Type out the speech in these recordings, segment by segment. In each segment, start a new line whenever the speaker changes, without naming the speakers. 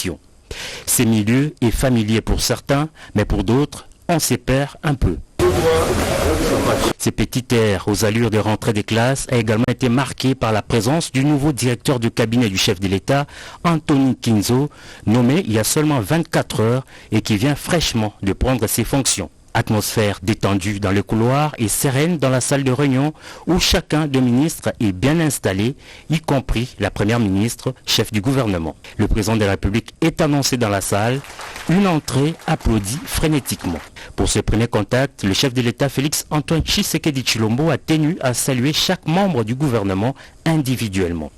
mission. Ces milieux est familier pour certains, mais pour d'autres, on s'y perd un peu. Ces petits airs aux allures de rentrée des classes a également été marqué par la présence du nouveau directeur de cabinet du chef de l'État, Anthony Kinzo, nommé il y a seulement 24 heures et qui vient fraîchement de prendre ses fonctions. Atmosphère détendue dans le couloir et sereine dans la salle de réunion où chacun des ministres est bien installé, y compris la première ministre, chef du gouvernement. Le président de la République est annoncé dans la salle, une entrée applaudie frénétiquement. Pour ce premier contact, le chef de l'État Félix Antoine Tshisekedi Tshilombo a tenu à saluer chaque membre du gouvernement individuellement.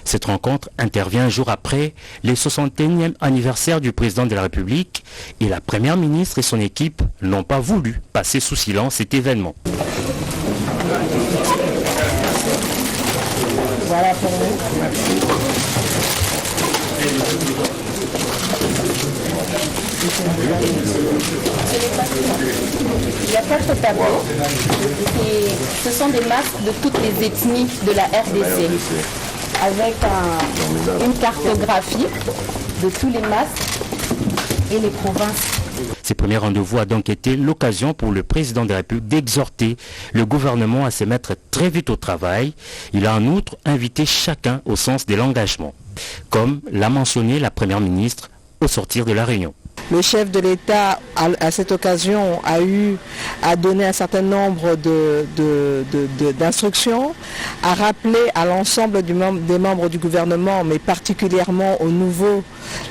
Cette rencontre intervient un jour après le 61e anniversaire du président de la République et la première ministre et son équipe n'ont pas voulu passer sous silence cet événement.
Voilà pour vous. Il y a 4 tableaux et ce sont des masques de toutes les ethnies de la RDC avec une cartographie de tous les masques et les provinces.
Ces premiers rendez-vous a donc été l'occasion pour le président de la République d'exhorter le gouvernement à se mettre très vite au travail. Il a en outre invité chacun au sens de l'engagement, comme l'a mentionné la première ministre au sortir de la réunion.
Le chef de l'État, à cette occasion, a donné un certain nombre d'instructions, a rappelé à l'ensemble des membres du gouvernement, mais particulièrement aux nouveaux,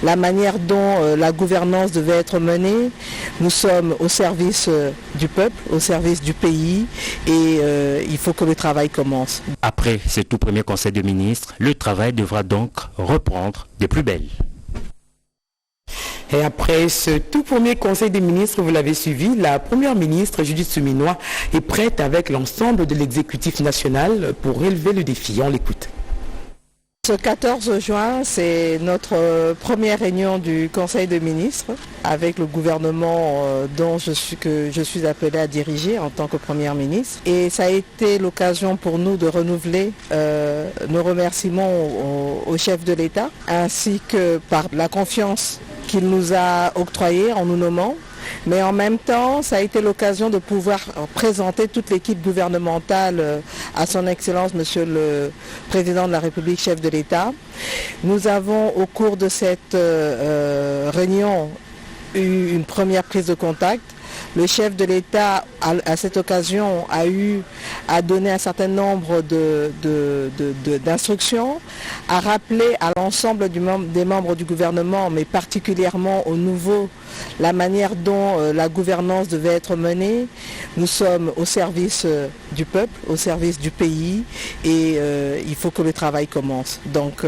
la manière dont la gouvernance devait être menée. Nous sommes au service du peuple, au service du pays, et il faut que le travail commence.
Après ce tout premier conseil de ministres, le travail devra donc reprendre des plus belles.
Et après ce tout premier conseil des ministres, vous l'avez suivi, la première ministre Judith Suminwa est prête avec l'ensemble de l'exécutif national pour relever le défi. On l'écoute.
Ce 14 juin, c'est notre première réunion du Conseil des ministres avec le gouvernement que je suis appelée à diriger en tant que première ministre. Et ça a été l'occasion pour nous de renouveler nos remerciements au chef de l'État ainsi que par la confiance qu'il nous a octroyée en nous nommant. Mais en même temps, ça a été l'occasion de pouvoir présenter toute l'équipe gouvernementale à son Excellence, Monsieur le Président de la République, chef de l'État. Nous avons, au cours de cette réunion, eu une première prise de contact. Le chef de l'État, à cette occasion, a donné un certain nombre d'instructions, a rappelé à l'ensemble des membres du gouvernement, mais particulièrement aux nouveaux, la manière dont la gouvernance devait être menée. Nous sommes au service du peuple, au service du pays, et il faut que le travail commence. Donc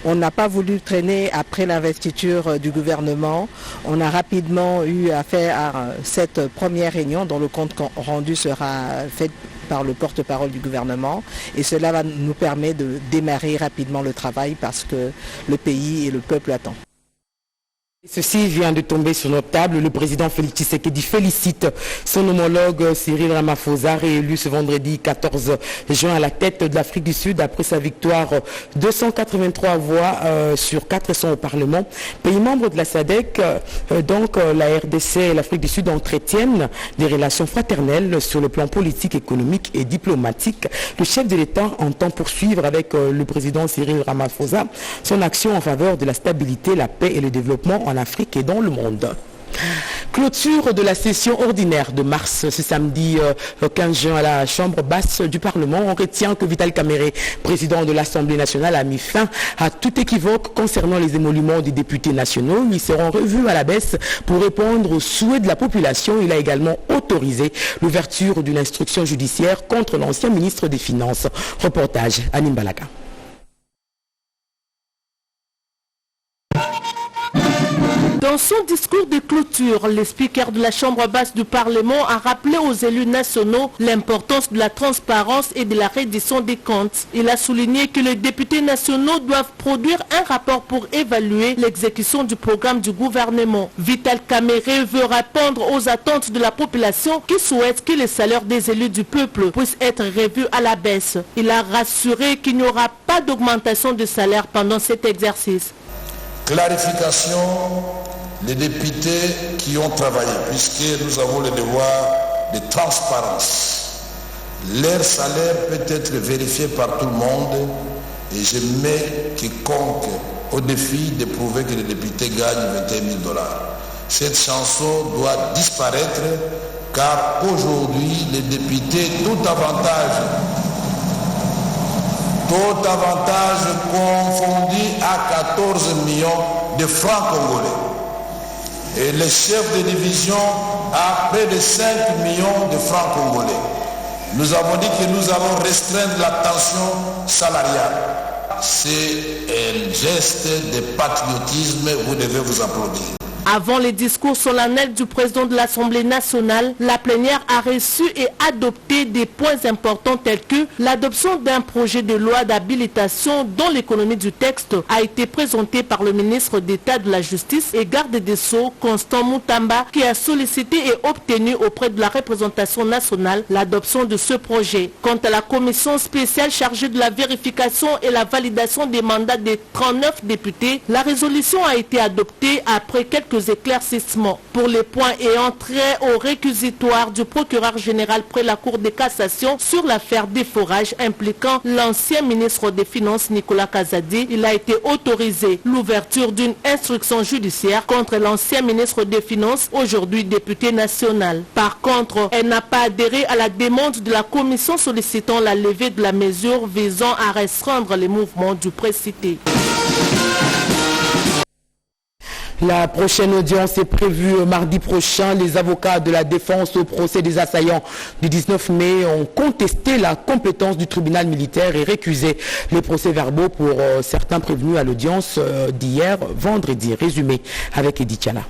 on n'a pas voulu traîner après l'investiture du gouvernement. On a rapidement eu à faire cette première réunion dont le compte rendu sera fait par le porte-parole du gouvernement, et cela va nous permettre de démarrer rapidement le travail parce que le pays et le peuple attendent.
Ceci vient de tomber sur notre table. Le président Félix Tshisekedi félicite son homologue Cyril Ramaphosa, réélu ce vendredi 14 juin à la tête de l'Afrique du Sud après sa victoire 283 voix sur 400 au Parlement. Pays membre de la SADC, donc la RDC et l'Afrique du Sud entretiennent des relations fraternelles sur le plan politique, économique et diplomatique. Le chef de l'État entend poursuivre avec le président Cyril Ramaphosa son action en faveur de la stabilité, la paix et le développement en Afrique et dans le monde. Clôture de la session ordinaire de mars ce samedi 15 juin à la Chambre basse du Parlement. On retient que Vital Kamerhe, président de l'Assemblée nationale, a mis fin à tout équivoque concernant les émoluments des députés nationaux. Ils seront revus à la baisse pour répondre aux souhaits de la population. Il a également autorisé l'ouverture d'une instruction judiciaire contre l'ancien ministre des Finances. Reportage Anim Balaka.
Dans son discours de clôture, le speaker de la Chambre basse du Parlement a rappelé aux élus nationaux l'importance de la transparence et de la reddition des comptes. Il a souligné que les députés nationaux doivent produire un rapport pour évaluer l'exécution du programme du gouvernement. Vital Kamerhe veut répondre aux attentes de la population qui souhaite que les salaires des élus du peuple puissent être revus à la baisse. Il a rassuré qu'il n'y aura pas d'augmentation de salaire pendant cet exercice.
Clarification, les députés qui ont travaillé, puisque nous avons le devoir de transparence. Leur salaire peut être vérifié par tout le monde et je mets quiconque au défi de prouver que les députés gagnent 21 000 $. Cette chanson doit disparaître car aujourd'hui les députés, tout avantage confondu à 14 millions de francs congolais. Et le chef de division a près de 5 millions de francs congolais. Nous avons dit que nous allons restreindre la tension salariale. C'est un geste de patriotisme, vous devez vous applaudir.
Avant les discours solennels du président de l'Assemblée nationale, la plénière a reçu et adopté des points importants tels que l'adoption d'un projet de loi d'habilitation dont l'économie du texte a été présentée par le ministre d'État de la Justice et garde des Sceaux, Constant Moutamba, qui a sollicité et obtenu auprès de la représentation nationale l'adoption de ce projet. Quant à la commission spéciale chargée de la vérification et la validation des mandats des 39 députés, la résolution a été adoptée après quelques éclaircissements. Pour les points ayant trait au réquisitoire du procureur général près la Cour de cassation sur l'affaire des forages impliquant l'ancien ministre des Finances Nicolas Kazadi, il a été autorisé l'ouverture d'une instruction judiciaire contre l'ancien ministre des Finances, aujourd'hui député national. Par contre, elle n'a pas adhéré à la demande de la commission sollicitant la levée de la mesure visant à restreindre les mouvements du précité.
La prochaine audience est prévue mardi prochain. Les avocats de la défense au procès des assaillants du 19 mai ont contesté la compétence du tribunal militaire et récusé les procès-verbaux pour certains prévenus à l'audience d'hier, vendredi. Résumé avec Edith Chana.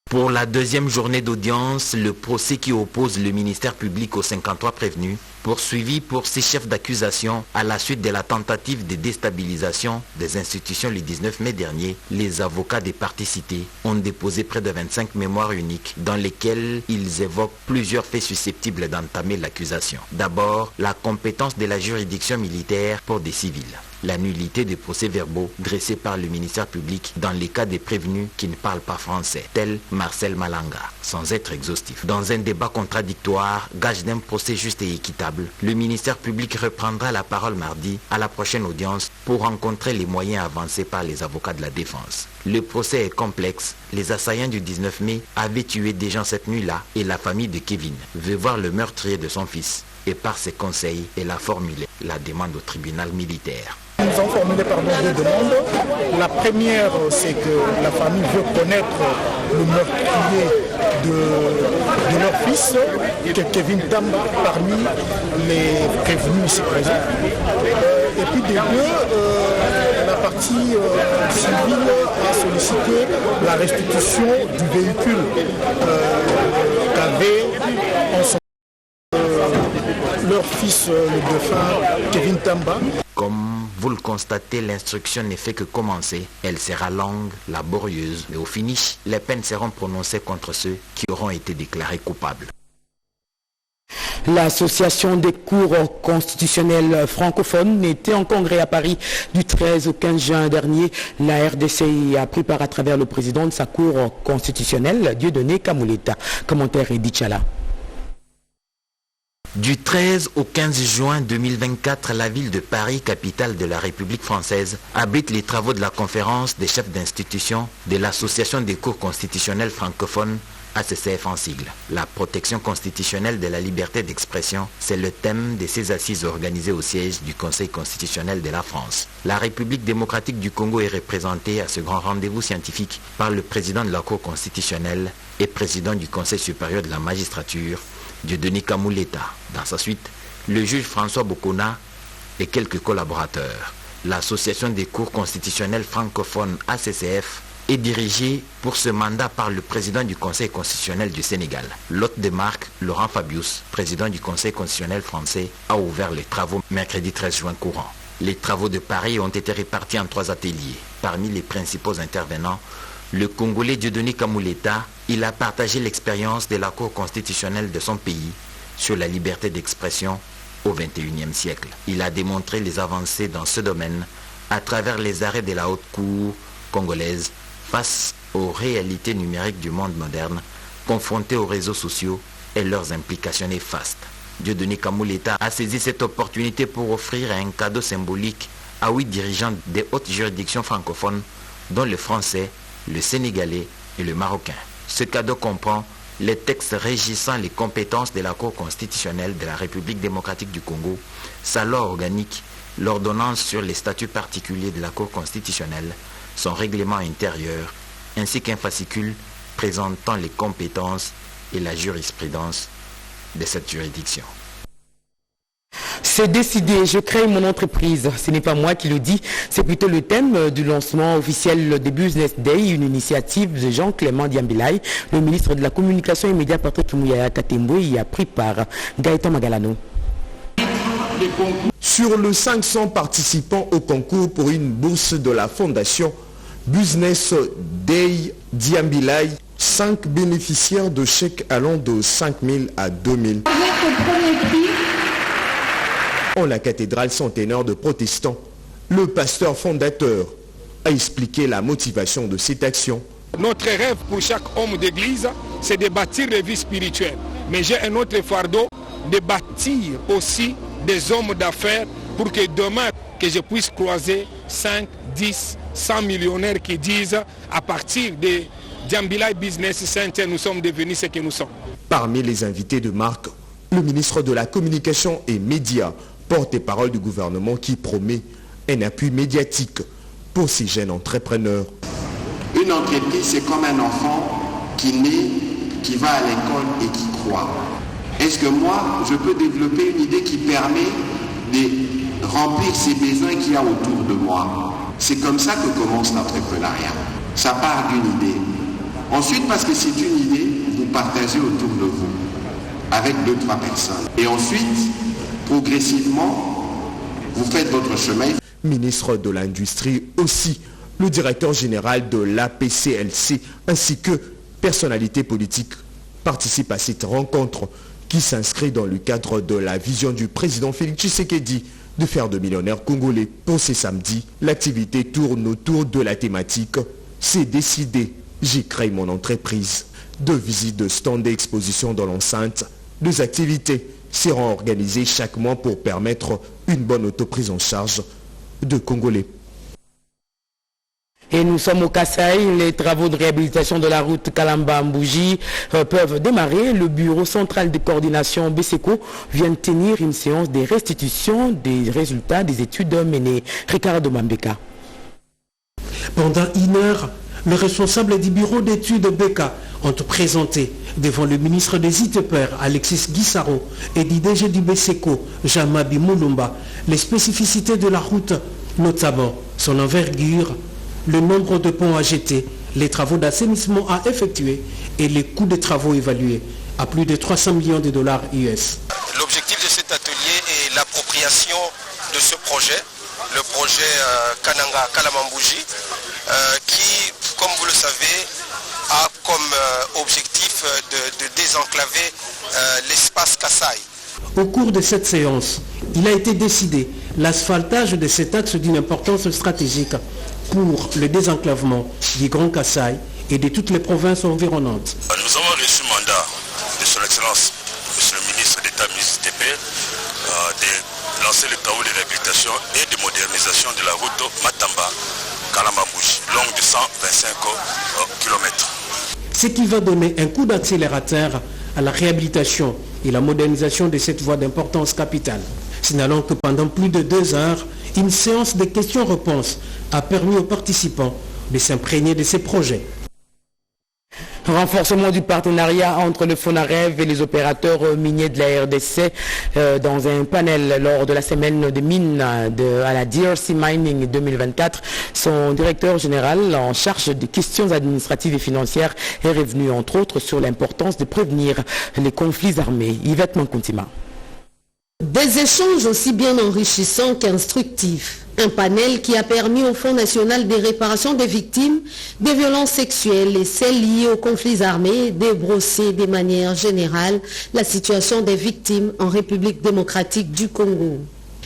Pour la deuxième journée d'audience, le procès qui oppose le ministère public aux 53 prévenus, poursuivis pour 6 chefs d'accusation à la suite de la tentative de déstabilisation des institutions le 19 mai dernier, les avocats des parties citées ont déposé près de 25 mémoires uniques dans lesquelles ils évoquent plusieurs faits susceptibles d'entamer l'accusation. D'abord, la compétence de la juridiction militaire pour des civils. La nullité des procès-verbaux dressés par le ministère public dans les cas des prévenus qui ne parlent pas français, tel Marcel Malanga, sans être exhaustif. Dans un débat contradictoire, gage d'un procès juste et équitable, le ministère public reprendra la parole mardi à la prochaine audience pour rencontrer les moyens avancés par les avocats de la défense. Le procès est complexe. Les assaillants du 19 mai avaient tué des gens cette nuit-là et la famille de Kevin veut voir le meurtrier de son fils. Et par ses conseils, elle a formulé la demande au tribunal militaire.
Nous avons formulé deux demandes. La première, c'est que la famille veut connaître le meurtrier de leur fils, Kevin Tamba, parmi les prévenus ici présents. Et puis des deux, la partie civile a sollicité la restitution du véhicule qu'avait en son leur fils, le défunt Kevin Tamba.
Comme vous le constatez, l'instruction n'est fait que commencer. Elle sera longue, laborieuse, mais au finish, les peines seront prononcées contre ceux qui auront été déclarés coupables.
L'association des cours constitutionnels francophones était en congrès à Paris du 13 au 15 juin dernier. La RDC a pris part à travers le président de sa cour constitutionnelle, Dieudonné Kamouleta. Commentaire Edith Chala.
Du 13 au 15 juin 2024, la ville de Paris, capitale de la République française, abrite les travaux de la conférence des chefs d'institution de l'Association des cours constitutionnels francophones, ACCF en sigle. La protection constitutionnelle de la liberté d'expression, c'est le thème de ces assises organisées au siège du Conseil constitutionnel de la France. La République démocratique du Congo est représentée à ce grand rendez-vous scientifique par le président de la Cour constitutionnelle et président du Conseil supérieur de la magistrature, Dieudonné Kamouleta. Dans sa suite, le juge François Bokona et quelques collaborateurs. L'Association des cours constitutionnels francophones ACCF est dirigée pour ce mandat par le président du Conseil constitutionnel du Sénégal. L'hôte de marque, Laurent Fabius, président du Conseil constitutionnel français, a ouvert les travaux mercredi 13 juin courant. Les travaux de Paris ont été répartis en 3 ateliers. Parmi les principaux intervenants, le Congolais Dieudonné Kamouleta, il a partagé l'expérience de la Cour constitutionnelle de son pays sur la liberté d'expression au XXIe siècle. Il a démontré les avancées dans ce domaine à travers les arrêts de la haute cour congolaise face aux réalités numériques du monde moderne, confrontés aux réseaux sociaux et leurs implications néfastes. Dieudonné Kamuleta a saisi cette opportunité pour offrir un cadeau symbolique à 8 dirigeants des hautes juridictions francophones, dont le français, le sénégalais et le marocain. Ce cadeau comprend les textes régissant les compétences de la Cour constitutionnelle de la République démocratique du Congo, sa loi organique, l'ordonnance sur les statuts particuliers de la Cour constitutionnelle, son règlement intérieur, ainsi qu'un fascicule présentant les compétences et la jurisprudence de cette juridiction.
C'est décidé, je crée mon entreprise. Ce n'est pas moi qui le dis, c'est plutôt le thème du lancement officiel des Business Day, une initiative de Jean-Clément Diambilay. Le ministre de la Communication et Médias, Patrick Mouyaya Katembo, y a pris part. Gaëtan Magalano.
Sur le 500 participants au concours pour une bourse de la Fondation Business Day Diambilay, 5 bénéficiaires de chèques allant de 5 000 à 2 000. En la cathédrale centenaire de protestants, le pasteur fondateur a expliqué la motivation de cette action.
Notre rêve pour chaque homme d'église, c'est de bâtir des vies spirituelles. Mais j'ai un autre fardeau, de bâtir aussi des hommes d'affaires pour que demain, que je puisse croiser 5, 10, 100 millionnaires qui disent à partir de Diambilay Business Center, nous sommes devenus ce que nous sommes. Parmi les invités de marque, le ministre de la Communication et Médias, porte-parole du gouvernement qui promet un appui médiatique pour ces jeunes entrepreneurs.
Une entreprise, c'est comme un enfant qui naît, qui va à l'école et qui croit. Est-ce que moi, je peux développer une idée qui permet de remplir ces besoins qu'il y a autour de moi? C'est comme ça que commence l'entrepreneuriat. Ça part d'une idée. Ensuite, parce que c'est une idée, vous partagez autour de vous, avec 2-3 personnes. Et ensuite, progressivement, vous faites votre chemin.
Ministre de l'Industrie aussi, le directeur général de l'APCLC ainsi que personnalités politiques participent à cette rencontre qui s'inscrit dans le cadre de la vision du président Félix Tshisekedi de faire de millionnaires congolais. Pour ce samedi, l'activité tourne autour de la thématique « C'est décidé, j'ai créé mon entreprise ». 2 visites de stands d'exposition dans l'enceinte, 2 activités seront organisées chaque mois pour permettre une bonne autoprise en charge de Congolais.
Et nous sommes au Kasaï, les travaux de réhabilitation de la route Kalamba-Mbouji peuvent démarrer. Le bureau central de coordination BSECO vient de tenir une séance de restitution des résultats des études menées. Ricardo Mambeka.
Pendant 1 heure, les responsables du bureau d'études BECA ont présenté devant le ministre des ITPR, Alexis Guissaro, et du DG du BSECO, Jean-Mabi Moulumba, les spécificités de la route, notamment son envergure, le nombre de ponts à jeter, les travaux d'assainissement à effectuer et les coûts des travaux évalués à plus de 300 millions de dollars US.
L'objectif de cet atelier est l'appropriation de ce projet, le projet Kananga Kalamba-Mbouji, qui, comme vous le savez, a comme objectif de désenclaver l'espace Kasaï.
Au cours de cette séance, il a été décidé l'asphaltage de cet axe d'une importance stratégique pour le désenclavement du Grand Kasaï et de toutes les provinces environnantes.
Nous avons reçu mandat de son Excellence, Monsieur le ministre d'État ministre TP, de lancer les travaux de réhabilitation et de modernisation de la route Matamba-Kalamba-Mbouji, longue de 125 km.
Ce qui va donner un coup d'accélérateur à la réhabilitation et la modernisation de cette voie d'importance capitale. Signalons que pendant plus de 2 heures, une séance de questions-réponses a permis aux participants de s'imprégner de ces projets.
Renforcement du partenariat entre le FONAREV et les opérateurs miniers de la RDC dans un panel lors de la semaine de mines à la DRC Mining 2024. Son directeur général en charge des questions administratives et financières est revenu entre autres sur l'importance de prévenir les conflits armés. Yvette Mankuntima.
Des échanges aussi bien enrichissants qu'instructifs. Un panel qui a permis au Fonds national de réparation des victimes des violences sexuelles et celles liées aux conflits armés de brosser de manière générale la situation des victimes en République démocratique du Congo.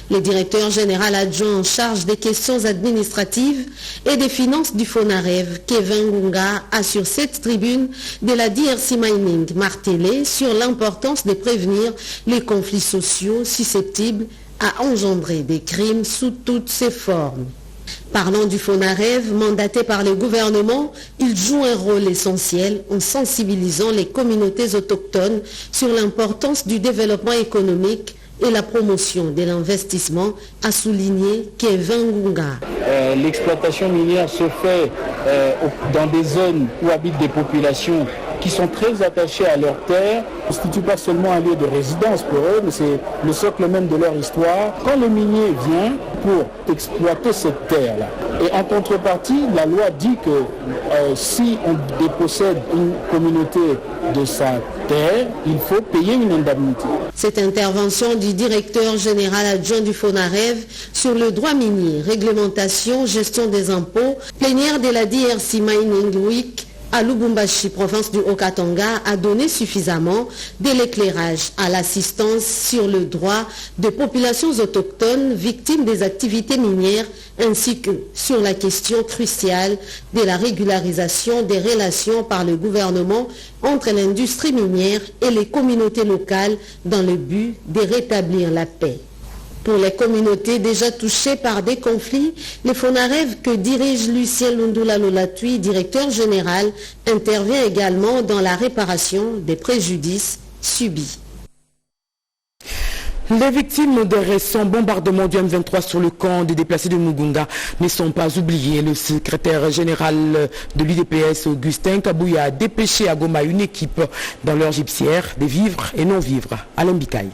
Le directeur général adjoint en charge des questions administratives et des finances du FONAREV, Kevin Ngunga, a sur cette tribune de la DRC Mining martelé sur l'importance de prévenir les conflits sociaux susceptibles à engendrer des crimes sous toutes ses formes. Parlant du FONAREV, mandaté par le gouvernement, il joue un rôle essentiel en sensibilisant les communautés autochtones sur l'importance du développement économique et la promotion de l'investissement, a souligné Kevin Ngunga.
L'exploitation minière se fait dans des zones où habitent des populations qui sont très attachées à leur terre, ne constitue pas seulement un lieu de résidence pour eux, mais c'est le socle même de leur histoire. Quand le minier vient pour exploiter cette terre-là, et en contrepartie, la loi dit que si on dépossède une communauté de sa terre, il faut payer une indemnité.
Cette intervention du directeur général adjoint du FONAREV sur le droit minier, réglementation, gestion des impôts, plénière de la DRC Mining Week, à Lubumbashi, province du Haut-Katanga, a donné suffisamment de l'éclairage à l'assistance sur le droit des populations autochtones victimes des activités minières ainsi que sur la question cruciale de la régularisation des relations par le gouvernement entre l'industrie minière et les communautés locales dans le but de rétablir la paix. Pour les communautés déjà touchées par des conflits, le FONAREV que dirige Lucien Lundula Lolatui, directeur général, intervient également dans la réparation des préjudices subis.
Les victimes des récents bombardements du M23 sur le camp des déplacés de Mugunga ne sont pas oubliées. Le secrétaire général de l'UDPS, Augustin Kabouya, a dépêché à Goma une équipe dans leur gypsière des vivres et non-vivres. Alain Bikaï.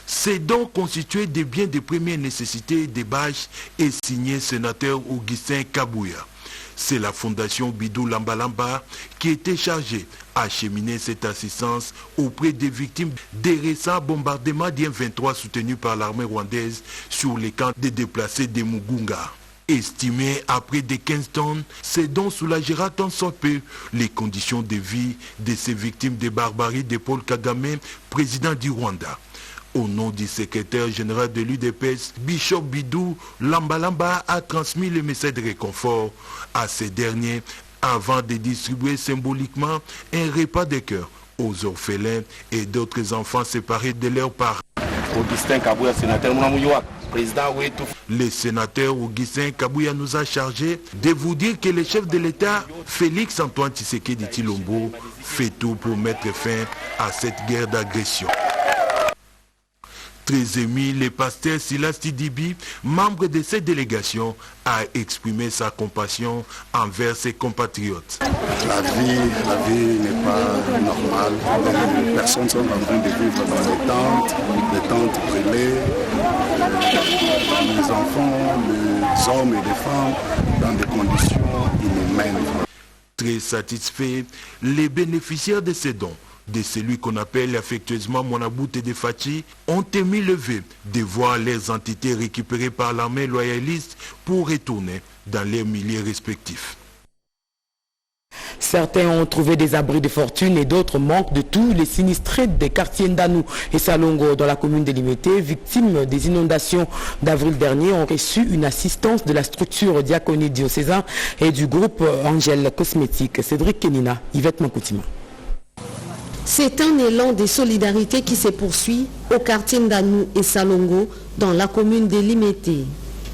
C'est donc constitué des biens de première nécessité des bâches et signé sénateur Augustin Kabouya. C'est la fondation Bidou Lambalamba qui était chargée d'acheminer cette assistance auprès des victimes des récents bombardements du M23 soutenus par l'armée rwandaise sur les camps des déplacés de Mugunga. Estimé à près de 15 tonnes, c'est donc soulagera tant soit peu les conditions de vie de ces victimes de barbarie de Paul Kagame, président du Rwanda. Au nom du secrétaire général de l'UDPS, Bishop Bidou Lambalamba a transmis le message de réconfort à ces derniers avant de distribuer symboliquement un repas de cœur aux orphelins et d'autres enfants séparés de leurs parents.
Augustin Kabouya, sénateur Mounamouyoua, président Ouétou.
Le sénateur Augustin Kabouya nous a chargé de vous dire que le chef de l'État, Félix Antoine Tshisekedi Tshilombo, fait tout pour mettre fin à cette guerre d'agression. Très ému, le pasteur Silas Tidibi, membre de cette délégation, a exprimé sa compassion envers ses compatriotes.
La vie n'est pas normale. Les personnes sont en train de vivre dans des tentes brûlées. Les enfants, les hommes et les femmes dans des conditions inhumaines.
Très satisfaits, les bénéficiaires de ces dons, de celui qu'on appelle affectueusement Monabout et de Fachi, ont émis le vœu de voir les entités récupérées par l'armée loyaliste pour retourner dans leurs milieux respectifs.
Certains ont trouvé des abris de fortune et d'autres manquent de tout. Les sinistrés des quartiers Ndanou et Salongo dans la commune de Limité, victimes des inondations d'avril dernier, ont reçu une assistance de la structure diaconie diocésain et du groupe Angèle Cosmétique. Cédric Kenina, Yvette Mankoutima.
C'est un élan de solidarité qui se poursuit au quartier Ndanou et Salongo dans la commune de Limité.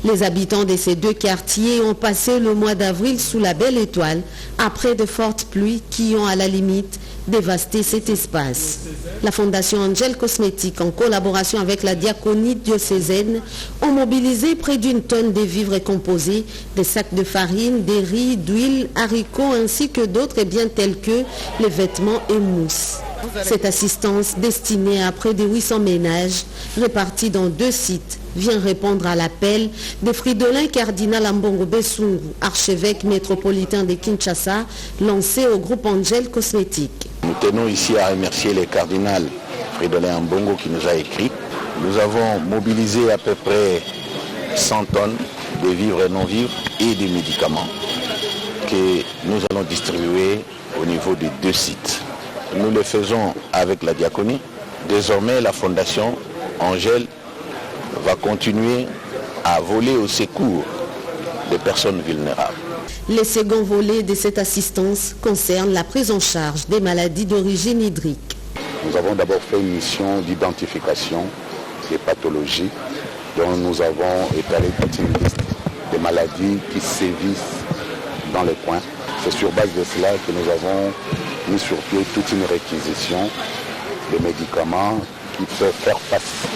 Les habitants de ces deux quartiers ont passé le mois d'avril sous la belle étoile après de fortes pluies qui ont à la limite dévasté cet espace. La fondation Angèle Cosmétique, en collaboration avec la diaconie diocésaine, ont mobilisé près d'une tonne de vivres composés, des sacs de farine, des riz, d'huile, haricots ainsi que d'autres biens tels que les vêtements et mousses. Cette assistance destinée à près de 800 ménages répartis dans 2 sites vient répondre à l'appel de Fridolin Cardinal Ambongo Bessungu, archevêque métropolitain de Kinshasa, lancé au groupe Angèle Cosmétique.
Nous tenons ici à remercier le cardinal Fridolin Ambongo qui nous a écrit. Nous avons mobilisé à peu près 100 tonnes de vivres et non-vivres et des médicaments que nous allons distribuer au niveau de 2 sites. Nous le faisons avec la diaconie. Désormais, la fondation Angèle va continuer à voler au secours des personnes vulnérables.
Les seconds volets de cette assistance concernent la prise en charge des maladies d'origine hydrique.
Nous avons d'abord fait une mission d'identification des pathologies dont nous avons étalé toute une liste des maladies qui sévissent dans les coins. C'est sur base de cela que nous avons mis sur pied toute une réquisition de médicaments qui peuvent faire face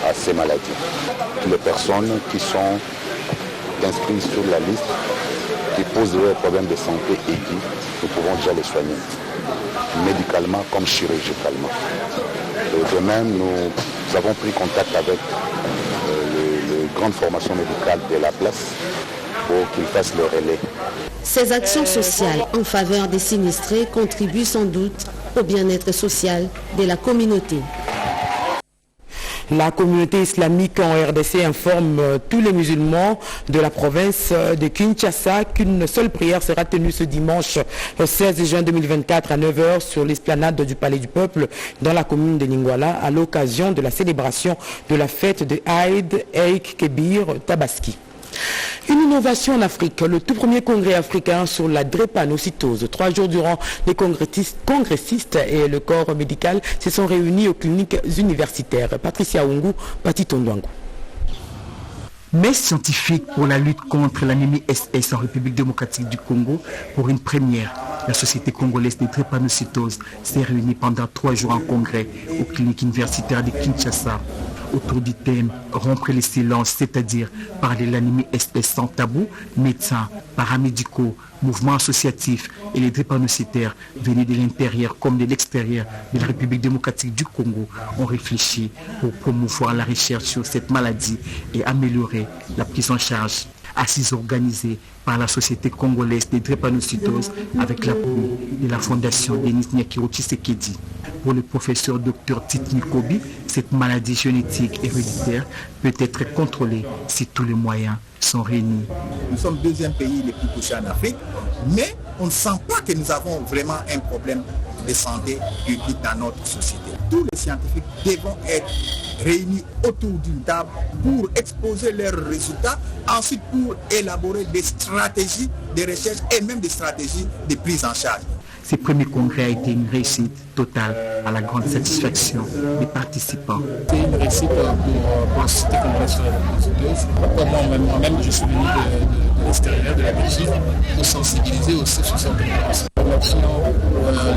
à ces maladies. Les personnes qui sont inscrites sur la liste, qui posent des problèmes de santé aigus, nous pouvons déjà les soigner, médicalement comme chirurgicalement. Et de même, nous avons pris contact avec les grandes formations médicales de la place pour qu'ils fassent le relais.
Ces actions sociales en faveur des sinistrés contribuent sans doute au bien-être social de la communauté.
La communauté islamique en RDC informe tous les musulmans de la province de Kinshasa qu'une seule prière sera tenue ce dimanche 16 juin 2024 à 9h sur l'esplanade du Palais du Peuple dans la commune de Lingwala à l'occasion de la célébration de la fête de Aïd Eik Kebir Tabaski. Une innovation en Afrique, le tout premier congrès africain sur la drépanocytose. 3 jours durant, les congressistes et le corps médical se sont réunis aux cliniques universitaires. Patricia Ungu, Pati Tondwangu.
Mais scientifique pour la lutte contre l'anémie SS en République démocratique du Congo, pour une première, la Société congolaise de drépanocytose s'est réunie pendant 3 jours en congrès aux cliniques universitaires de Kinshasa. Autour du thème « Rompre les silences », c'est-à-dire parler de l'anémie SS sans tabou, médecins, paramédicaux, mouvements associatifs et les drépanocytaires venus de l'intérieur comme de l'extérieur de la République démocratique du Congo ont réfléchi pour promouvoir la recherche sur cette maladie et améliorer la prise en charge. Assise organisée par la Société congolaise de drépanocytose avec l'appui de la Fondation Denis Nyakiro Tshisekedi. Pour le professeur Dr Titni Kobi, cette maladie génétique héréditaire peut être contrôlée si tous les moyens sont réunis.
Nous sommes le 2e pays le plus touché en Afrique, mais on ne sent pas que nous avons vraiment un problème de santé publique dans notre société. Tous les scientifiques devront être réunis autour d'une table pour exposer leurs résultats, ensuite pour élaborer des stratégies de recherche et même des stratégies de prise en charge.
Ce premier congrès a été une réussite totale à la grande satisfaction des participants.
C'est une réussite pour la Société congolaise sur la drépanocytose. Moi-même, je suis venu de l'extérieur, de la Belgique, pour sensibiliser aussi sur cette drépanocytose. Nous remercions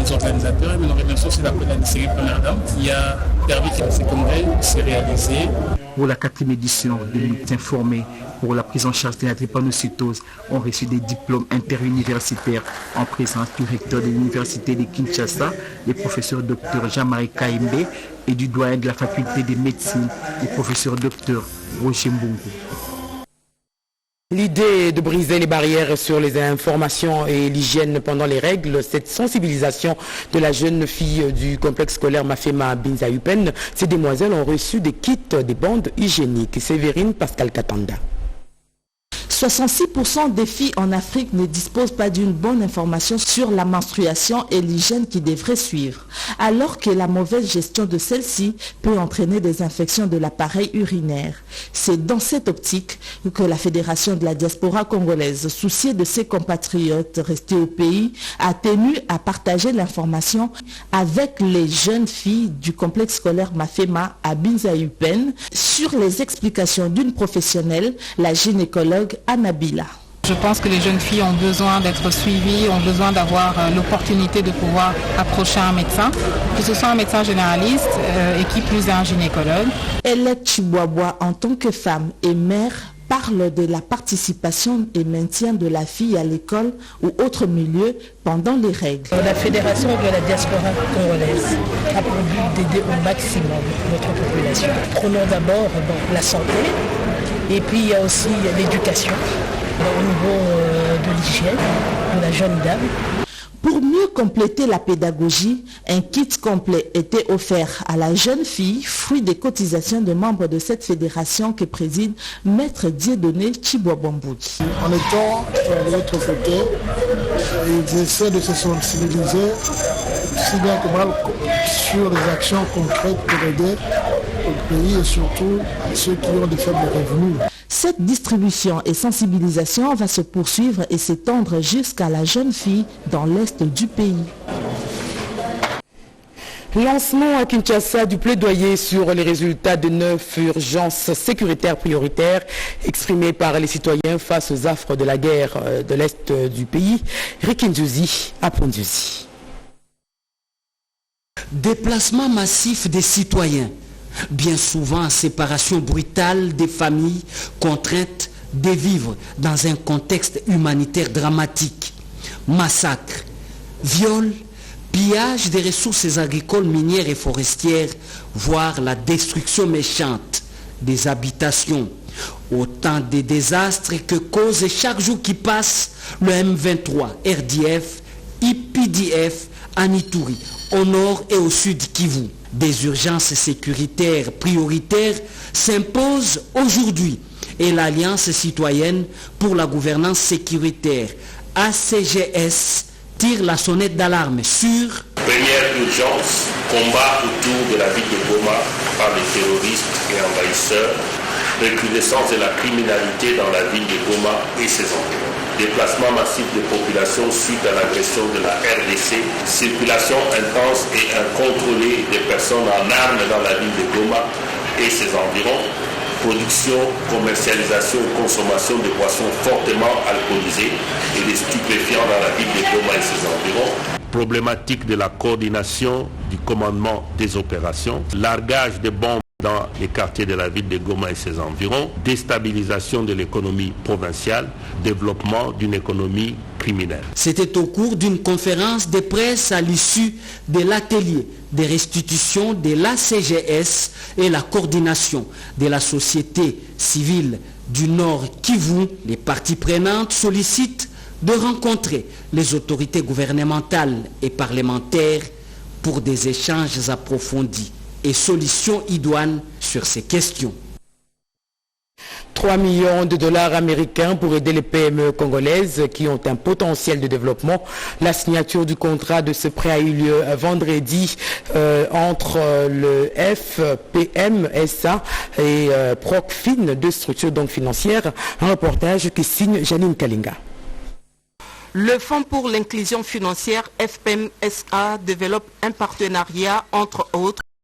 les organisateurs et nous remercions aussi la première dame qui a permis que ce congrès s'est réalisé.
Pour la 4e édition, les médecins formés pour la prise en charge de la drépanocytose ont reçu des diplômes interuniversitaires en présence du recteur de l'université de Kinshasa, le professeur Dr Jean-Marie Kaimbe et du doyen de la faculté de médecine, le professeur Dr Roger Mbungu.
L'idée de briser les barrières sur les informations et l'hygiène pendant les règles, cette sensibilisation de la jeune fille du complexe scolaire Mafema Binza Upen, ces demoiselles ont reçu des kits des bandes hygiéniques. Séverine Pascal Katanda.
66% des filles en Afrique ne disposent pas d'une bonne information sur la menstruation et l'hygiène qui devrait suivre, alors que la mauvaise gestion de celle-ci peut entraîner des infections de l'appareil urinaire. C'est dans cette optique que la Fédération de la diaspora congolaise, souciée de ses compatriotes restés au pays, a tenu à partager l'information avec les jeunes filles du complexe scolaire Mafema à Binza Upen sur les explications d'une professionnelle, la gynécologue Anabila.
Je pense que les jeunes filles ont besoin d'être suivies, ont besoin d'avoir l'opportunité de pouvoir approcher un médecin, que ce soit un médecin généraliste et qui plus est un gynécologue.
Elette Chiboaboa, en tant que femme et mère, parle de la participation et maintien de la fille à l'école ou autre milieu pendant les règles.
La Fédération de la diaspora congolaise a pour but d'aider au maximum notre population. Prenons d'abord la santé et puis il y a aussi l'éducation au niveau de l'hygiène de la jeune dame.
Pour mieux compléter la pédagogie, un kit complet était offert à la jeune fille, fruit des cotisations de membres de cette fédération que préside Maître Dieudonné Chiboabamboudi.
En étant de l'autre côté, ils essaient de se sensibiliser aussi bien que mal sur les actions concrètes pour aider au pays et surtout ceux qui ont des faibles revenus.
Cette distribution et sensibilisation va se poursuivre et s'étendre jusqu'à la jeune fille dans l'est du pays.
Lancement à Kinshasa du plaidoyer sur les résultats de 9 urgences sécuritaires prioritaires exprimées par les citoyens face aux affres de la guerre de l'Est du pays. Rikin Djouzi à Pondouzi.
Déplacement massif des citoyens, bien souvent séparation brutale des familles contraintes de vivre dans un contexte humanitaire dramatique. Massacres, viols, pillage des ressources agricoles, minières et forestières, voire la destruction méchante des habitations. Autant de désastres que cause chaque jour qui passe le M23, RDF, IPDF, Anituri, au nord et au sud Kivu. Des urgences sécuritaires prioritaires s'imposent aujourd'hui et l'Alliance citoyenne pour la gouvernance sécuritaire, ACGS, tire la sonnette d'alarme sur
première urgence, combat autour de la ville de Goma par les terroristes et envahisseurs, recrudescence de la criminalité dans la ville de Goma et ses environs, déplacement massif de population suite à l'agression de la RDC, circulation intense et incontrôlée des personnes en armes dans la ville de Goma et ses environs, production, commercialisation et consommation de boissons fortement alcoolisées et de stupéfiants dans la ville de Goma et ses environs. Problématique de la coordination du commandement des opérations, largage de bombes dans les quartiers de la ville de Goma et ses environs, déstabilisation de l'économie provinciale, développement d'une économie criminelle.
C'était au cours d'une conférence de presse à l'issue de l'atelier de restitution de l'ACGS et la coordination de la société civile du Nord Kivu. Les parties prenantes sollicitent de rencontrer les autorités gouvernementales et parlementaires pour des échanges approfondis et solutions idoines sur ces questions.
3 millions de dollars américains pour aider les PME congolaises qui ont un potentiel de développement. La signature du contrat de ce prêt a eu lieu vendredi entre le FPMSA et Procfin, deux structures donc financières. Un reportage qui signe Janine Kalinga.
Le Fonds pour l'inclusion financière FPMSA développe un partenariat entre autres